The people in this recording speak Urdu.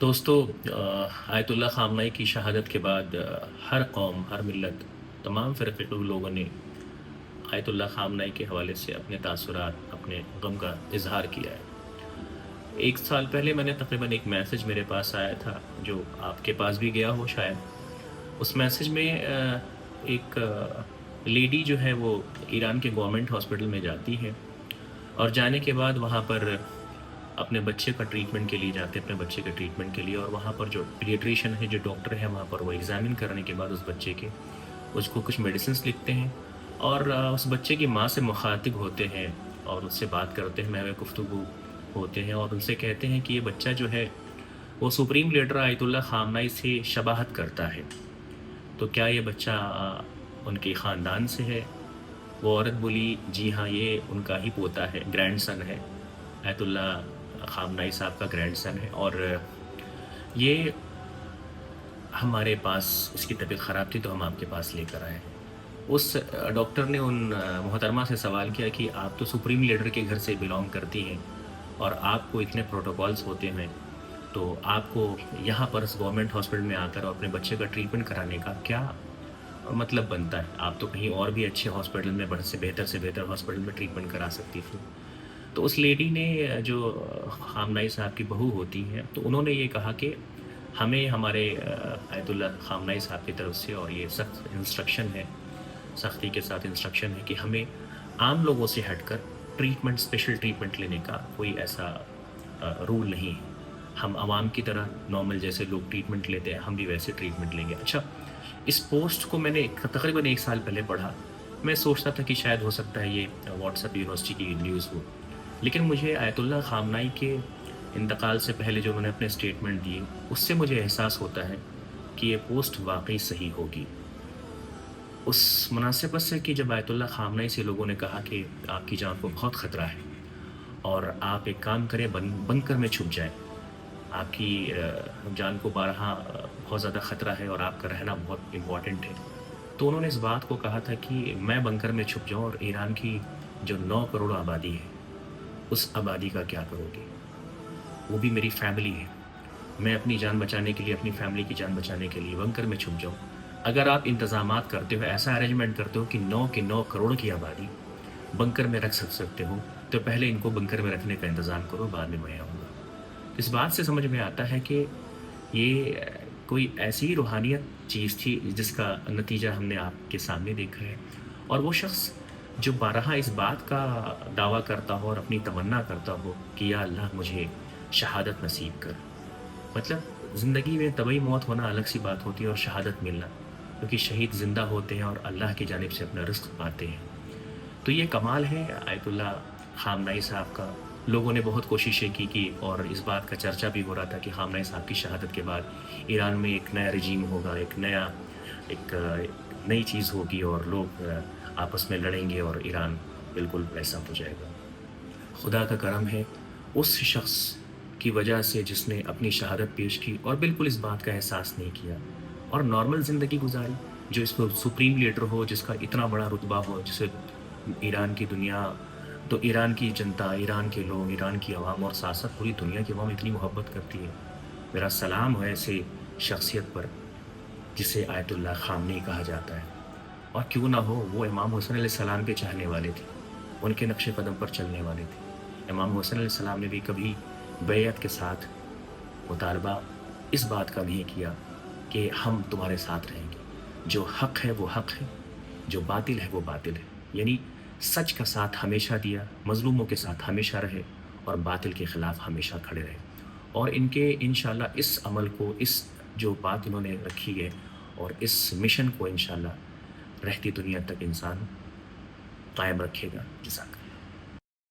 دوستو آیت اللہ خامنہ کی شہادت کے بعد ہر قوم، ہر ملت، تمام فرقے کے لوگوں نے آیت اللہ خامنہ کے حوالے سے اپنے تاثرات، اپنے غم کا اظہار کیا ہے۔ 1 سال پہلے میں نے تقریباً ایک میسج میرے پاس آیا تھا، جو آپ کے پاس بھی گیا ہو شاید۔ اس میسج میں ایک لیڈی جو ہے وہ ایران کے گورنمنٹ ہاسپٹل میں جاتی ہے، اور جانے کے بعد وہاں پر اپنے بچے کا ٹریٹمنٹ کے لیے جاتے ہیں، اپنے بچے کے ٹریٹمنٹ کے لیے، اور وہاں پر جو پیڈیاٹریشین ہے، جو ڈاکٹر ہے وہاں پر، وہ ایگزامن کرنے کے بعد اس بچے کے اس کو کچھ میڈیسنس لکھتے ہیں، اور اس بچے کی ماں سے مخاطب ہوتے ہیں اور اس سے بات کرتے ہیں، میں گفتگو ہوتے ہیں، اور ان سے کہتے ہیں کہ یہ بچہ جو ہے وہ سپریم لیڈر آیت اللہ خامنہ سے شباہت کرتا ہے، تو کیا یہ بچہ ان کے خاندان سے ہے؟ وہ عورت بولی جی ہاں، یہ ان کا ہی پوتا ہے، گرینڈ سن ہے، آیت اللہ خامنہ صاحب کا گرینڈ سن ہے، اور یہ ہمارے پاس اس کی طبیعت خراب تھی تو ہم آپ کے پاس لے کر آئے ہیں۔ اس ڈاکٹر نے ان محترمہ سے سوال کیا کہ آپ تو سپریم لیڈر کے گھر سے بلانگ کرتی ہیں اور آپ کو اتنے پروٹوکالز ہوتے ہیں، تو آپ کو یہاں پر اس گورنمنٹ ہاسپٹل میں آ کر اور اپنے بچے کا ٹریٹمنٹ کرانے کا کیا مطلب بنتا ہے؟ آپ تو کہیں اور بھی اچھے ہاسپٹل میں، بڑھ سے بہتر ہاسپٹل میں ٹریٹمنٹ کرا سکتی تھی۔ تو اس لیڈی نے، جو خامنہ صاحب کی بہو ہوتی ہیں، تو انہوں نے یہ کہا کہ ہمیں ہمارے آیت اللہ خامنہ صاحب کی طرف سے، اور یہ سخت انسٹرکشن ہے، سختی کے ساتھ انسٹرکشن ہے کہ ہمیں عام لوگوں سے ہٹ کر ٹریٹمنٹ، اسپیشل ٹریٹمنٹ لینے کا کوئی ایسا رول نہیں ہے۔ ہم عوام کی طرح نارمل جیسے لوگ ٹریٹمنٹ لیتے ہیں، ہم بھی ویسے ٹریٹمنٹ لیں گے۔ اچھا، اس پوسٹ کو میں نے تقریباً 1 سال پہلے پڑھا۔ میں سوچتا تھا کہ شاید ہو سکتا ہے یہ واٹس ایپ یونیورسٹی کی نیوز ہو، لیکن مجھے آیت اللہ خامنہ کے انتقال سے پہلے جو انہوں نے اپنے اسٹیٹمنٹ دیے، اس سے مجھے احساس ہوتا ہے کہ یہ پوسٹ واقعی صحیح ہوگی، اس مناسبت سے کہ جب آیت اللہ خامنہ سے لوگوں نے کہا کہ آپ کی جان کو بہت خطرہ ہے اور آپ ایک کام کریں، بنکر میں چھپ جائیں، آپ کی جان کو بارہا بہت زیادہ خطرہ ہے اور آپ کا رہنا بہت امپورٹنٹ ہے، تو انہوں نے اس بات کو کہا تھا کہ میں بنکر میں چھپ جاؤں اور ایران کی جو 9 کروڑ آبادی ہے، اس آبادی کا کیا کرو گے؟ وہ بھی میری فیملی ہے، میں اپنی جان بچانے کے لیے، اپنی فیملی کی جان بچانے کے لیے بنکر میں چھپ جاؤں۔ اگر آپ انتظامات کرتے ہو، ایسا ارینجمنٹ کرتے ہو کہ 9 کے 9 کروڑ کی آبادی بنکر میں رکھ سکتے ہو، تو پہلے ان کو بنکر میں رکھنے کا انتظام کرو، بعد میں میں آؤں گا۔ اس بات سے سمجھ میں آتا ہے کہ یہ کوئی ایسی روحانیت چیز تھی جس کا نتیجہ ہم نے آپ کے سامنے دیکھا ہے، اور وہ شخص جو بارہا اس بات کا دعویٰ کرتا ہو اور اپنی تمنا کرتا ہو کہ یا اللہ مجھے شہادت نصیب کر، مطلب زندگی میں طبعی موت ہونا الگ سی بات ہوتی ہے، اور شہادت ملنا، کیونکہ شہید زندہ ہوتے ہیں اور اللہ کی جانب سے اپنا رزق پاتے ہیں۔ تو یہ کمال ہے آیت اللہ خامنہ صاحب کا۔ لوگوں نے بہت کوششیں کی اور اس بات کا چرچا بھی ہو رہا تھا کہ خامنہ صاحب کی شہادت کے بعد ایران میں ایک نیا رجیم ہوگا، ایک نئی چیز ہوگی، اور لوگ آپس میں لڑیں گے اور ایران بالکل ویسا ہو جائے گا۔ خدا کا کرم ہے اس شخص کی وجہ سے جس نے اپنی شہادت پیش کی اور بالکل اس بات کا احساس نہیں کیا اور نارمل زندگی گزاری، جو اس کو سپریم لیڈر ہو، جس کا اتنا بڑا رتبہ ہو، جسے ایران کی دنیا، تو ایران کی جنتا، ایران کے لوگ، ایران کی عوام اور ساتھ ساتھ پوری دنیا کی عوام اتنی محبت کرتی ہے۔ میرا سلام ہے ایسے شخصیت پر جسے آیت اللہ خامنہ کہا جاتا ہے، اور کیوں نہ ہو، وہ امام حسین علیہ السلام کے چاہنے والے تھے، ان کے نقش قدم پر چلنے والے تھے۔ امام حسین علیہ السلام نے بھی کبھی بیعت کے ساتھ مطالبہ اس بات کا نہیں کیا کہ ہم تمہارے ساتھ رہیں گے، جو حق ہے وہ حق ہے، جو باطل ہے وہ باطل ہے، یعنی سچ کا ساتھ ہمیشہ دیا، مظلوموں کے ساتھ ہمیشہ رہے اور باطل کے خلاف ہمیشہ کھڑے رہے، اور ان کے انشاءاللہ اس عمل کو، اس جو بات انہوں نے رکھی ہے اور اس مشن کو انشاءاللہ رہتی دنیا تک انسان قائم رکھے گا۔ جزاک اللہ۔